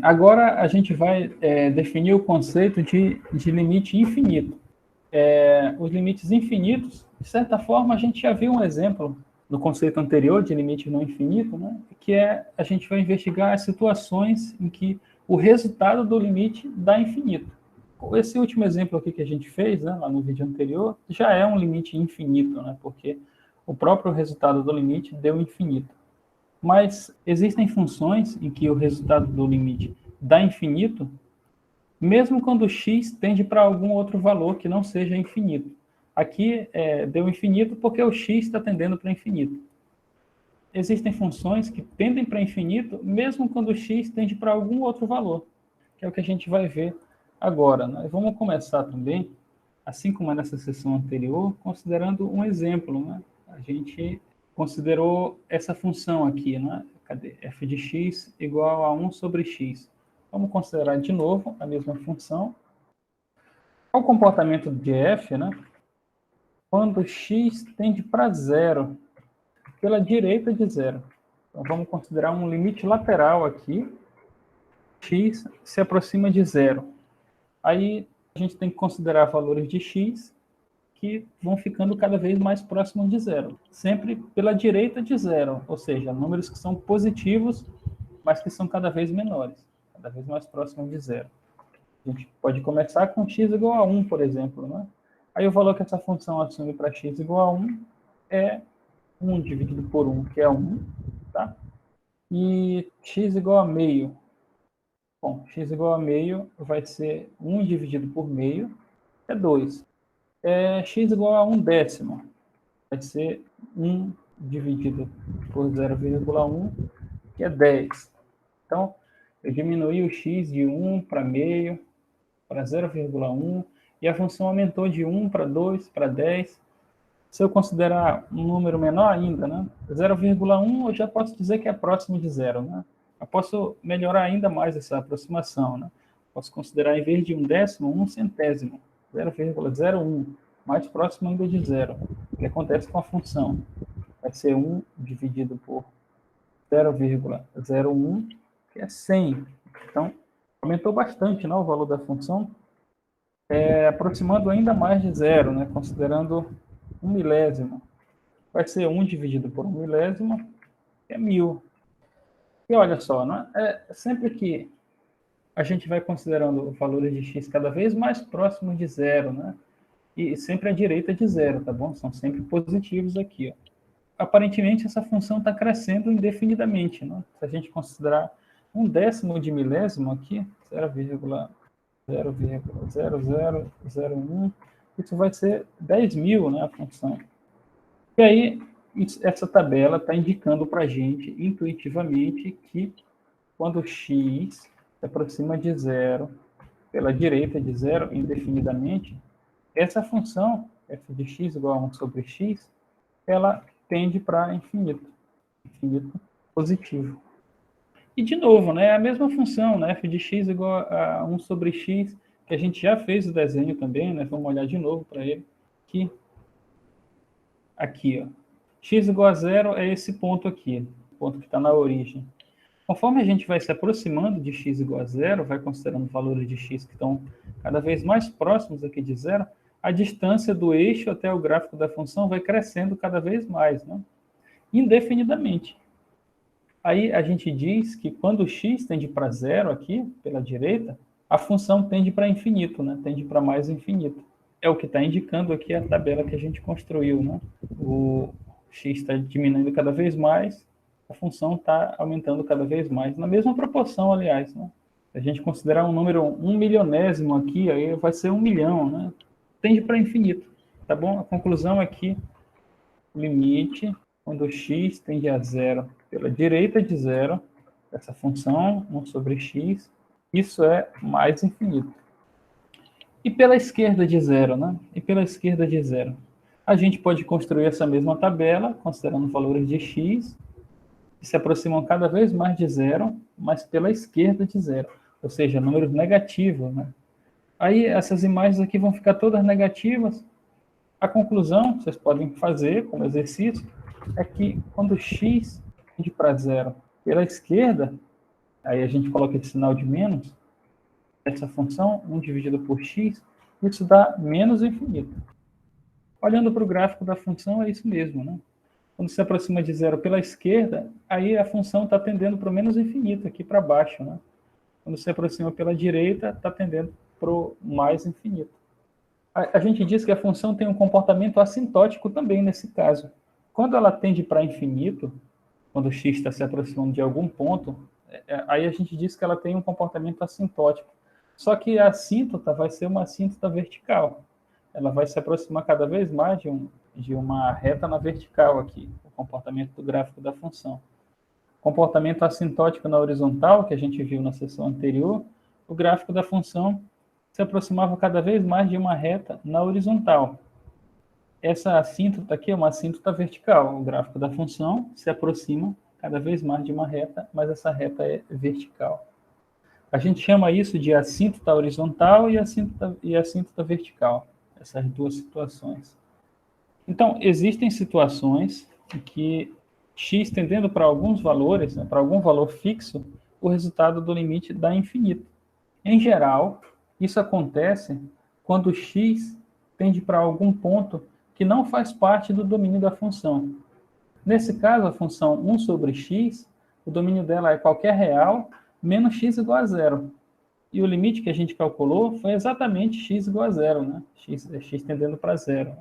Agora a gente vai definir o conceito de limite infinito. Os limites infinitos, de certa forma, a gente já viu um exemplo no conceito anterior de limite não infinito, né? Que a gente vai investigar as situações em que o resultado do limite dá infinito. Esse último exemplo aqui que a gente fez, né, lá no vídeo anterior, já é um limite infinito, né? Porque o próprio resultado do limite deu infinito. Mas existem funções em que o resultado do limite dá infinito, mesmo quando x tende para algum outro valor que não seja infinito. Aqui deu infinito porque o x está tendendo para infinito. Existem funções que tendem para infinito, mesmo quando o x tende para algum outro valor, que é o que a gente vai ver agora, né? Vamos começar também, assim como nessa sessão anterior, considerando um exemplo, né? A gente considerou essa função aqui, né? Cadê? F de x igual a 1 sobre x. Vamos considerar de novo a mesma função. Qual o comportamento de f, né? Quando x tende para zero, pela direita de zero. Então, vamos considerar um limite lateral aqui. X se aproxima de zero. Aí, a gente tem que considerar valores de x que vão ficando cada vez mais próximos de zero. Sempre pela direita de zero, ou seja, números que são positivos, mas que são cada vez menores, cada vez mais próximos de zero. A gente pode começar com x igual a 1, por exemplo, né? Aí o valor que essa função assume para x igual a 1 é 1 dividido por 1, que é 1, tá? E x igual a meio. Bom, x igual a meio vai ser 1 dividido por meio, é 2. X igual a 1 décimo, vai ser 1 dividido por 0,1, que é 10. Então, eu diminui o x de 1 para meio, para 0,1, e a função aumentou de 1 para 2, para 10. Se eu considerar um número menor ainda, né? 0,1 eu já posso dizer que é próximo de zero, né? Eu posso melhorar ainda mais essa aproximação, né? Posso considerar, em vez de 1 décimo, 1 centésimo, 0,01, mais próximo ainda de zero. O que acontece com a função? Vai ser 1 dividido por 0,01, que é 100. Então, aumentou bastante, né, o valor da função, aproximando ainda mais de zero, né, considerando 1 milésimo. Vai ser 1 dividido por 1 milésimo, que é 1000. E olha só, né, sempre que a gente vai considerando valores de x cada vez mais próximos de zero, né, e sempre à direita de zero, tá bom? São sempre positivos aqui, ó. Aparentemente, essa função está crescendo indefinidamente, né? Se a gente considerar 1 décimo de milésimo aqui, 0,0001, isso vai ser 10.000, né, a função. E aí, essa tabela está indicando para a gente, intuitivamente, que quando x se aproxima de zero, pela direita de zero, indefinidamente, essa função, f de x igual a 1 sobre x, ela tende para infinito positivo. E, de novo, né, a mesma função, né, f de x igual a 1 sobre x, que a gente já fez o desenho também, né, vamos olhar de novo para ele, aqui, ó. X igual a zero é esse ponto aqui, o ponto que está na origem. Conforme a gente vai se aproximando de x igual a zero, vai considerando valores de x que estão cada vez mais próximos aqui de zero, a distância do eixo até o gráfico da função vai crescendo cada vez mais, né? Indefinidamente. Aí a gente diz que quando x tende para zero aqui, pela direita, a função tende para infinito, né? Tende para mais infinito. É o que está indicando aqui a tabela que a gente construiu, né? O x está diminuindo cada vez mais, a função está aumentando cada vez mais, na mesma proporção, aliás, né? Se a gente considerar um número 1 milionésimo aqui, aí vai ser 1 milhão, né? Tende para infinito, tá bom? A conclusão é que o limite, quando x tende a zero pela direita de zero, essa função, 1 sobre x, isso é mais infinito. E pela esquerda de zero, né? E pela esquerda de zero. A gente pode construir essa mesma tabela, considerando valores de x, que se aproximam cada vez mais de zero, mas pela esquerda de zero, ou seja, números negativos, né? Aí essas imagens aqui vão ficar todas negativas. A conclusão, vocês podem fazer como exercício, é que quando x tende para zero pela esquerda, aí a gente coloca esse sinal de menos, essa função, 1 dividido por x, isso dá menos infinito. Olhando para o gráfico da função, é isso mesmo, né? Quando se aproxima de zero pela esquerda, aí a função está tendendo para o menos infinito, aqui para baixo, né? Quando se aproxima pela direita, está tendendo para o mais infinito. A gente diz que a função tem um comportamento assintótico também nesse caso. Quando ela tende para infinito, quando o x está se aproximando de algum ponto, aí a gente diz que ela tem um comportamento assintótico. Só que a assíntota vai ser uma assíntota vertical. Ela vai se aproximar cada vez mais de uma reta na vertical aqui, o comportamento do gráfico da função. Comportamento assintótico na horizontal, que a gente viu na sessão anterior, o gráfico da função se aproximava cada vez mais de uma reta na horizontal. Essa assíntota aqui é uma assíntota vertical. O gráfico da função se aproxima cada vez mais de uma reta, mas essa reta é vertical. A gente chama isso de assíntota horizontal e assíntota vertical, essas duas situações. Então, existem situações em que x tendendo para alguns valores, né, para algum valor fixo, o resultado do limite dá infinito. Em geral, isso acontece quando x tende para algum ponto que não faz parte do domínio da função. Nesse caso, a função 1 sobre x, o domínio dela é qualquer real menos x igual a zero. E o limite que a gente calculou foi exatamente x igual a zero, né? X tendendo para zero.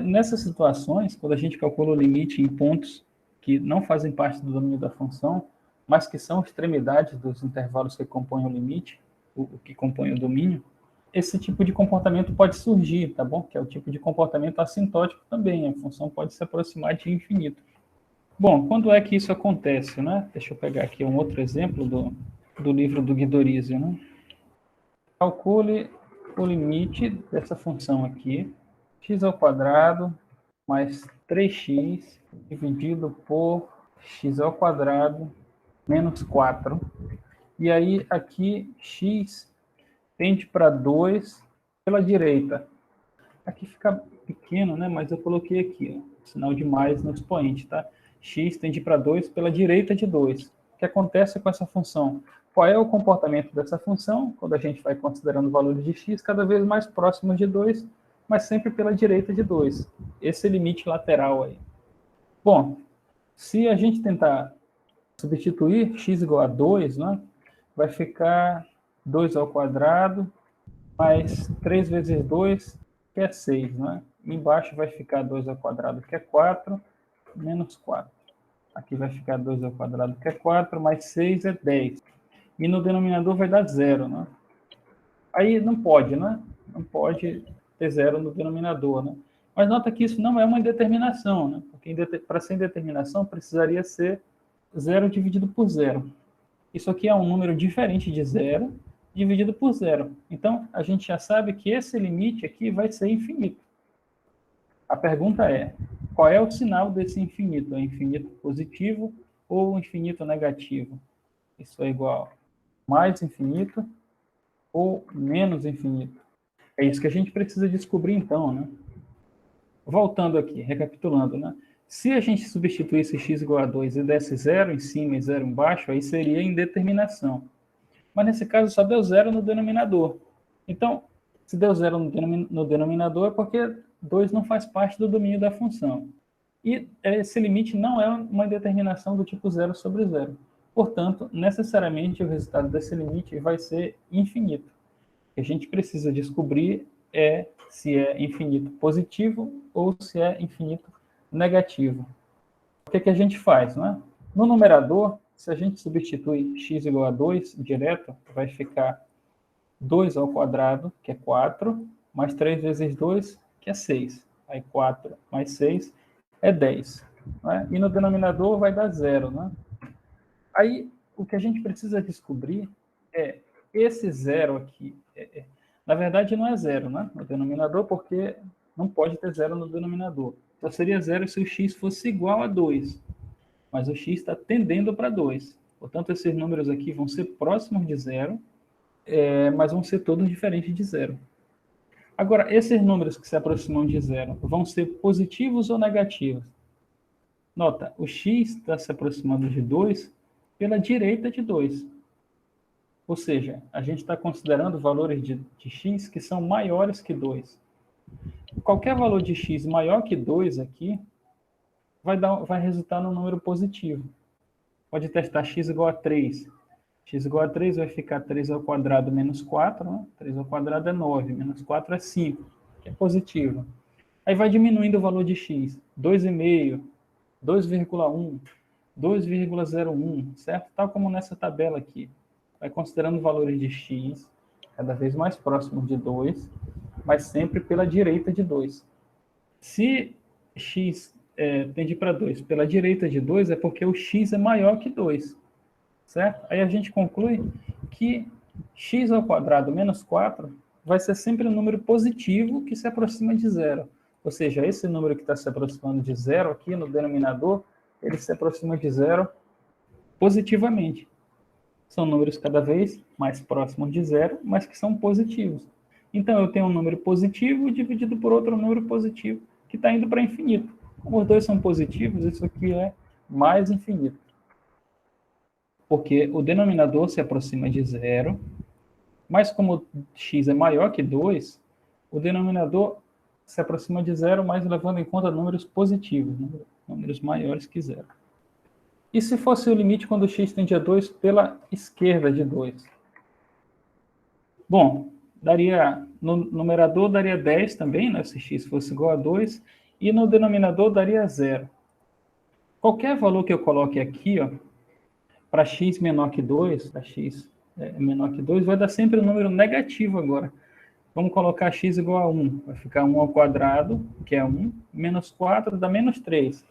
Nessas situações, quando a gente calcula o limite em pontos que não fazem parte do domínio da função, mas que são extremidades dos intervalos que compõem o limite, o que compõe o domínio, esse tipo de comportamento pode surgir, tá bom? Que é o tipo de comportamento assintótico também, a função pode se aproximar de infinito. Bom, quando é que isso acontece, né? Deixa eu pegar aqui um outro exemplo do livro do Guidorizio, né? Calcule o limite dessa função aqui, x ao quadrado mais 3x dividido por x ao quadrado menos 4. E aí, aqui, x tende para 2 pela direita. Aqui fica pequeno, né? Mas eu coloquei aqui, ó, sinal de mais no expoente, tá? X tende para 2 pela direita de 2. O que acontece com essa função? Qual é o comportamento dessa função? Quando a gente vai considerando valores de x cada vez mais próximos de 2, mas sempre pela direita de 2. Esse é o limite lateral aí. Bom, se a gente tentar substituir x igual a 2, né, vai ficar 2 ao quadrado mais 3 vezes 2, que é 6, né? Embaixo vai ficar 2 ao quadrado, que é 4, menos 4. Aqui vai ficar 2 ao quadrado, que é 4, mais 6 é 10. E no denominador vai dar 0, né? Aí não pode, né? Não pode ter 0 no denominador, né? Mas nota que isso não é uma indeterminação, né? Porque para ser indeterminação precisaria ser 0 dividido por 0. Isso aqui é um número diferente de 0 dividido por 0. Então, a gente já sabe que esse limite aqui vai ser infinito. A pergunta é, qual é o sinal desse infinito? É infinito positivo ou infinito negativo? Isso é igual a mais infinito ou menos infinito? É isso que a gente precisa descobrir então, né? Voltando aqui, recapitulando, né? Se a gente substituísse x igual a 2 e desse 0 em cima e 0 embaixo, aí seria indeterminação. Mas nesse caso só deu 0 no denominador. Então, se deu 0 no denominador é porque 2 não faz parte do domínio da função. E esse limite não é uma determinação do tipo 0 sobre 0. Portanto, necessariamente o resultado desse limite vai ser infinito. O que a gente precisa descobrir é se é infinito positivo ou se é infinito negativo. O que a gente faz, né? No numerador, se a gente substitui x igual a 2 direto, vai ficar 2 ao quadrado, que é 4, mais 3 vezes 2, que é 6. Aí 4 mais 6 é 10. Né? E no denominador vai dar 0. Né? Aí o que a gente precisa descobrir é esse 0 aqui. Na verdade, não é 0, né? No denominador, porque não pode ter 0 no denominador. Só seria 0 se o x fosse igual a 2. Mas o x está tendendo para 2. Portanto, esses números aqui vão ser próximos de 0, mas vão ser todos diferentes de 0. Agora, esses números que se aproximam de 0 vão ser positivos ou negativos? Nota, o x está se aproximando de 2, pela direita de 2. Ou seja, a gente está considerando valores de x que são maiores que 2. Qualquer valor de x maior que 2 aqui vai resultar num número positivo. Pode testar x igual a 3. X igual a 3 vai ficar 3 ao quadrado menos 4. Né? 3 ao quadrado é 9, menos 4 é 5, que é positivo. Aí vai diminuindo o valor de x. 2,5, 2,1, 2,01, certo? Tal como nessa tabela aqui. Vai considerando valores de x cada vez mais próximos de 2, mas sempre pela direita de 2. Se x tende para 2 pela direita de 2, é porque o x é maior que 2, certo? Aí a gente conclui que x ao quadrado menos 4 vai ser sempre um número positivo que se aproxima de zero. Ou seja, esse número que está se aproximando de zero aqui no denominador, ele se aproxima de zero positivamente. São números cada vez mais próximos de zero, mas que são positivos. Então, eu tenho um número positivo dividido por outro número positivo que está indo para infinito. Como os dois são positivos, isso aqui é mais infinito. Porque o denominador se aproxima de zero, mas como x é maior que 2, o denominador se aproxima de zero, mas levando em conta números positivos, números maiores que zero. E se fosse o limite quando x tende a 2 pela esquerda de 2? Bom, no numerador daria 10 também, né, se x fosse igual a 2, e no denominador daria 0. Qualquer valor que eu coloque aqui, para x menor que 2, para x menor que 2, vai dar sempre um número negativo agora. Vamos colocar x igual a 1, vai ficar 1 ao quadrado, que é 1, menos 4 dá menos 3.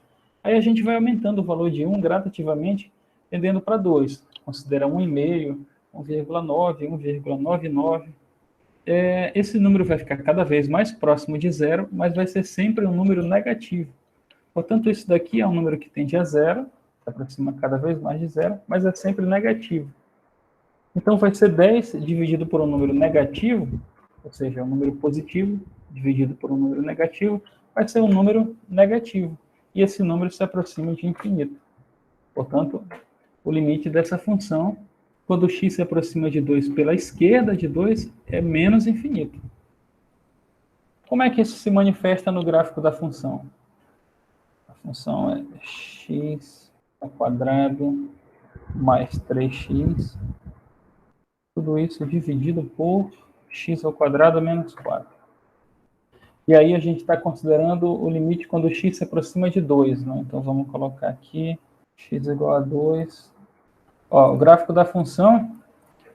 Aí a gente vai aumentando o valor de 1 gradativamente, tendendo para 2. Considera 1,5, 1,9, 1,99. Esse número vai ficar cada vez mais próximo de zero, mas vai ser sempre um número negativo. Portanto, isso daqui é um número que tende a zero, se aproxima cada vez mais de zero, mas é sempre negativo. Então, vai ser 10 dividido por um número negativo, ou seja, um número positivo dividido por um número negativo, vai ser um número negativo. E esse número se aproxima de infinito. Portanto, o limite dessa função, quando x se aproxima de 2 pela esquerda de 2, é menos infinito. Como é que isso se manifesta no gráfico da função? A função é x ao quadrado mais 3x, tudo isso dividido por x ao quadrado menos 4. E aí a gente está considerando o limite quando x se aproxima de 2, né? Então vamos colocar aqui x igual a 2. O gráfico da função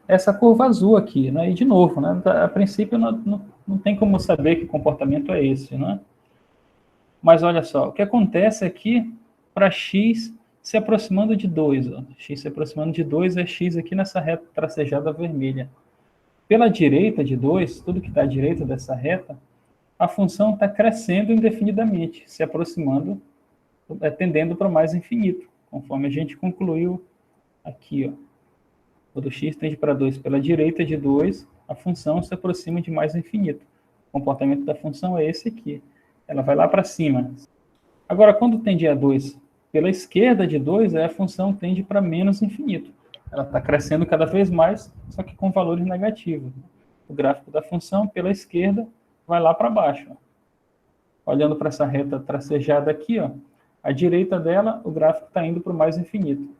é essa curva azul aqui, né? E de novo, né? A princípio não tem como saber que comportamento é esse, né? Mas olha só, o que acontece aqui para x se aproximando de 2. X se aproximando de 2 é x aqui nessa reta tracejada vermelha. Pela direita de 2, tudo que está à direita dessa reta, a função está crescendo indefinidamente, se aproximando, tendendo para o mais infinito, conforme a gente concluiu aqui. Quando x tende para 2 pela direita de 2, a função se aproxima de mais infinito. O comportamento da função é esse aqui. Ela vai lá para cima. Agora, quando tende a 2 pela esquerda de 2, a função tende para menos infinito. Ela está crescendo cada vez mais, só que com valores negativos. O gráfico da função, pela esquerda, vai lá para baixo. Olhando para essa reta tracejada aqui, à direita dela, o gráfico está indo para o mais infinito.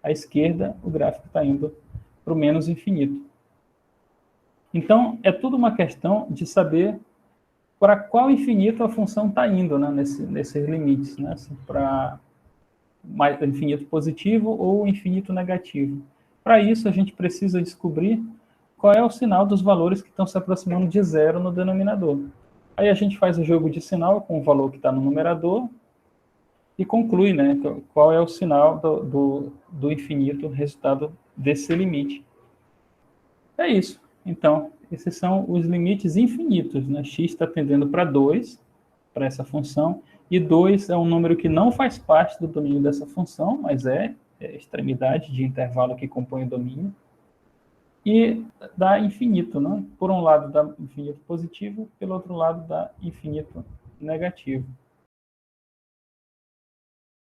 À esquerda, o gráfico está indo para o menos infinito. Então, é tudo uma questão de saber para qual infinito a função está indo, né, nesses limites, né, assim, para infinito positivo ou infinito negativo. Para isso, a gente precisa descobrir qual é o sinal dos valores que estão se aproximando de zero no denominador. Aí a gente faz o jogo de sinal com o valor que está no numerador e conclui, né, qual é o sinal do infinito, resultado desse limite. É isso. Então, esses são os limites infinitos, né? X está tendendo para 2, para essa função, e 2 é um número que não faz parte do domínio dessa função, mas é extremidade de intervalo que compõe o domínio, e dá infinito, né? Por um lado dá infinito positivo, pelo outro lado dá infinito negativo.